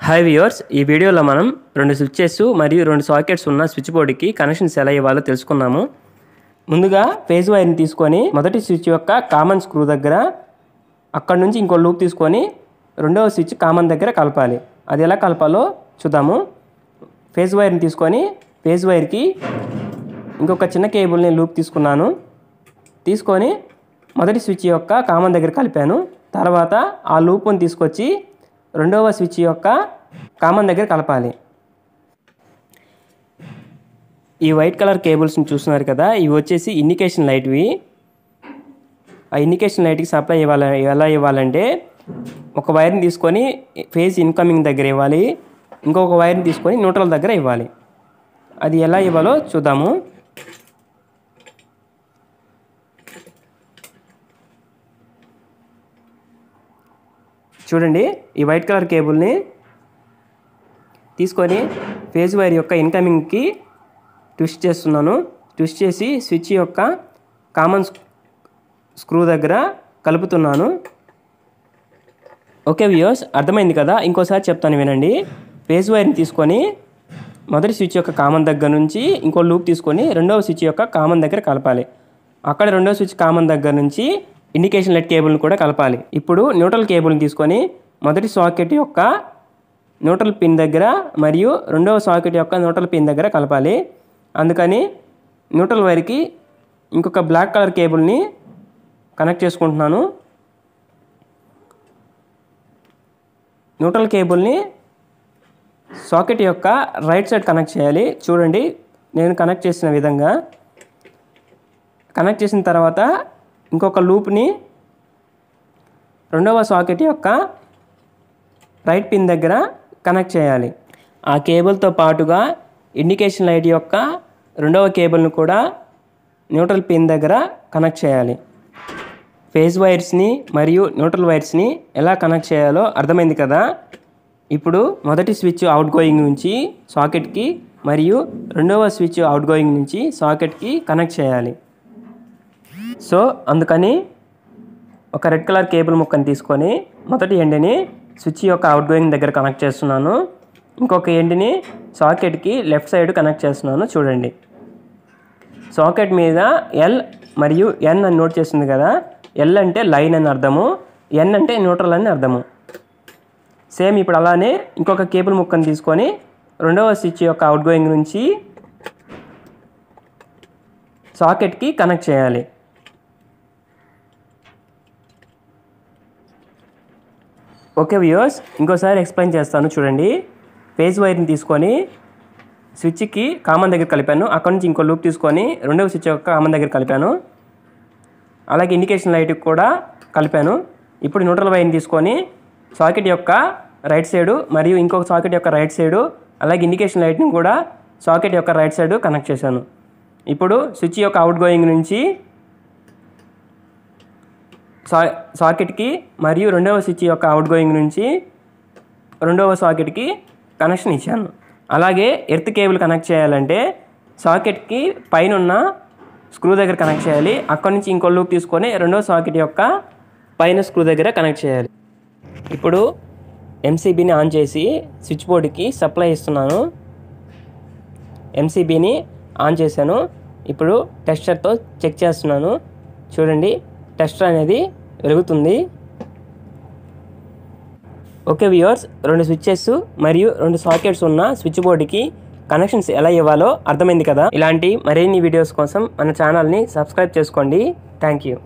Hi viewers, ఈ వీడియోలో మనం రెండు స్విచ్చెస్ మరియు రెండు సాకెట్స్ ఉన్న స్విచ్ బోర్డుకి కనెక్షన్స్ ఎలా ఇవ్వాలో తెలుసుకున్నాము. ముందుగా ఫేజ్ వైర్ని తీసుకొని మొదటి స్విచ్ యొక్క కామన్ స్క్రూ దగ్గర అక్కడ నుంచి ఇంకో లూప్ తీసుకొని రెండవ స్విచ్ కామన్ దగ్గర కలపాలి. అది ఎలా కలపాలో చూద్దాము. ఫేజ్ వైర్ని తీసుకొని ఫేజ్ వైర్కి ఇంకొక చిన్న కేబుల్ని లూప్ తీసుకొని మొదటి స్విచ్ యొక్క కామన్ దగ్గర కలిపాను. తర్వాత ఆ లూప్ని తీసుకొచ్చి రెండవ స్విచ్ యొక్క కామన్ దగ్గర కలపాలి. ఈ వైట్ కలర్ కేబుల్స్ని చూస్తున్నారు కదా, ఇవి వచ్చేసి ఇండికేషన్ లైట్వి. ఆ ఇండికేషన్ లైట్కి సప్లై ఎలా ఇవ్వాలంటే ఒక వైర్ని తీసుకొని ఫేజ్ ఇన్కమింగ్ దగ్గర ఇవ్వాలి, ఇంకొక వైర్ని తీసుకొని న్యూట్రల్ దగ్గర ఇవ్వాలి. అది ఎలా ఇవ్వాలో చూద్దాము. చూడండి, ఈ వైట్ కలర్ కేబుల్ని తీసుకొని ఫేజ్ వైర్ యొక్క ఇన్కమింగ్కి ట్విస్ట్ చేస్తున్నాను. ట్విస్ట్ చేసి స్విచ్ యొక్క కామన్ స్క్రూ దగ్గర కలుపుతున్నాను. ఓకే వ్యూవర్స్, అర్థమైంది కదా? ఇంకోసారి చెప్తాను వినండి. ఫేజ్ వైర్ని తీసుకొని మొదటి స్విచ్ యొక్క కామన్ దగ్గర నుంచి ఇంకో లూప్ తీసుకొని రెండవ స్విచ్ యొక్క కామన్ దగ్గర కలపాలి. అక్కడ రెండవ స్విచ్ కామన్ దగ్గర నుంచి ఇండికేషన్ లైట్ కేబుల్ని కూడా కలపాలి. ఇప్పుడు న్యూట్రల్ కేబుల్ని తీసుకొని మొదటి సాకెట్ యొక్క న్యూట్రల్ పిన్ దగ్గర మరియు రెండవ సాకెట్ యొక్క న్యూట్రల్ పిన్ దగ్గర కలపాలి. అందుకని న్యూట్రల్ వైర్కి ఇంకొక బ్లాక్ కలర్ కేబుల్ని కనెక్ట్ చేసుకుంటున్నాను. న్యూట్రల్ కేబుల్ని సాకెట్ యొక్క రైట్ సైడ్ కనెక్ట్ చేయాలి. చూడండి, నేను కనెక్ట్ చేసిన విధంగా కనెక్ట్ చేసిన తర్వాత ఇంకొక లూప్ని రెండవ సాకెట్ యొక్క రైట్ పిన్ దగ్గర కనెక్ట్ చేయాలి. ఆ కేబుల్తో పాటుగా ఇండికేషన్ లైట్ యొక్క రెండవ కేబుల్ని కూడా న్యూట్రల్ పిన్ దగ్గర కనెక్ట్ చేయాలి. ఫేజ్ వైర్స్ని మరియు న్యూట్రల్ వైర్స్ని ఎలా కనెక్ట్ చేయాలో అర్థమైంది కదా? ఇప్పుడు మొదటి స్విచ్ అవుట్ గోయింగ్ నుంచి సాకెట్కి మరియు రెండవ స్విచ్ అవుట్ గోయింగ్ నుంచి సాకెట్కి కనెక్ట్ చేయాలి. సో అందుకని ఒక రెడ్ కలర్ కేబుల్ ముక్కని తీసుకొని మొదటి ఎండ్ని స్విచ్ యొక్క అవుట్ గోయింగ్ దగ్గర కనెక్ట్ చేస్తున్నాను. ఇంకొక ఎండ్ని సాకెట్కి లెఫ్ట్ సైడ్ కనెక్ట్ చేస్తున్నాను. చూడండి, సాకెట్ మీద ఎల్ మరియు ఎన్ అని నోట్ చేస్తుంది కదా. ఎల్ అంటే లైన్ అని అర్థము, ఎన్ అంటే న్యూట్రల్ అని అర్థము. సేమ్ ఇప్పుడు అలానే ఇంకొక కేబుల్ ముక్కని తీసుకొని రెండవ స్విచ్ యొక్క అవుట్ గోయింగ్ నుంచి సాకెట్కి కనెక్ట్ చేయాలి. ఓకే వ్యూవర్స్, ఇంకోసారి ఎక్స్ప్లెయిన్ చేస్తాను. చూడండి, ఫేజ్ వైర్ని తీసుకొని స్విచ్కి కామన్ దగ్గర కలిపాను. అక్కడ నుంచి ఇంకో లూప్ తీసుకొని రెండవ స్విచ్ యొక్క కామన్ దగ్గర కలిపాను. అలాగే ఇండికేషన్ లైట్కి కూడా కలిపాను. ఇప్పుడు న్యూట్రల్ వైర్ని తీసుకొని సాకెట్ యొక్క రైట్ సైడు మరియు ఇంకొక సాకెట్ యొక్క రైట్ సైడు అలాగే ఇండికేషన్ లైట్ని కూడా సాకెట్ యొక్క రైట్ సైడు కనెక్ట్ చేశాను. ఇప్పుడు స్విచ్ యొక్క అవుట్ గోయింగ్ నుంచి సాకెట్కి మరియు రెండవ స్విచ్ యొక్క అవుట్ గోయింగ్ నుంచి రెండవ సాకెట్కి కనెక్షన్ ఇచ్చాను. అలాగే ఎర్త్ కేబుల్ కనెక్ట్ చేయాలంటే సాకెట్కి పైన ఉన్న స్క్రూ దగ్గర కనెక్ట్ చేయాలి. అక్కడి నుంచి ఇంకో లూప్ తీసుకొని రెండవ సాకెట్ యొక్క పైన స్క్రూ దగ్గర కనెక్ట్ చేయాలి. ఇప్పుడు ఎంసీబీని ఆన్ చేసి స్విచ్ బోర్డుకి సప్లై ఇస్తున్నాను. ఎంసీబీని ఆన్ చేశాను. ఇప్పుడు టెస్టర్తో చెక్ చేస్తున్నాను. చూడండి, టెస్టర్ అనేది వెలుగుతుంది. ఓకే వ్యూవర్స్, రెండు స్విచ్చెస్ మరియు రెండు సాకెట్స్ ఉన్న స్విచ్ బోర్డుకి కనెక్షన్స్ ఎలా ఇవ్వాలో అర్థమైంది కదా? ఇలాంటి మరిన్ని వీడియోస్ కోసం మన ఛానల్ని సబ్స్క్రైబ్ చేసుకోండి. Thank you.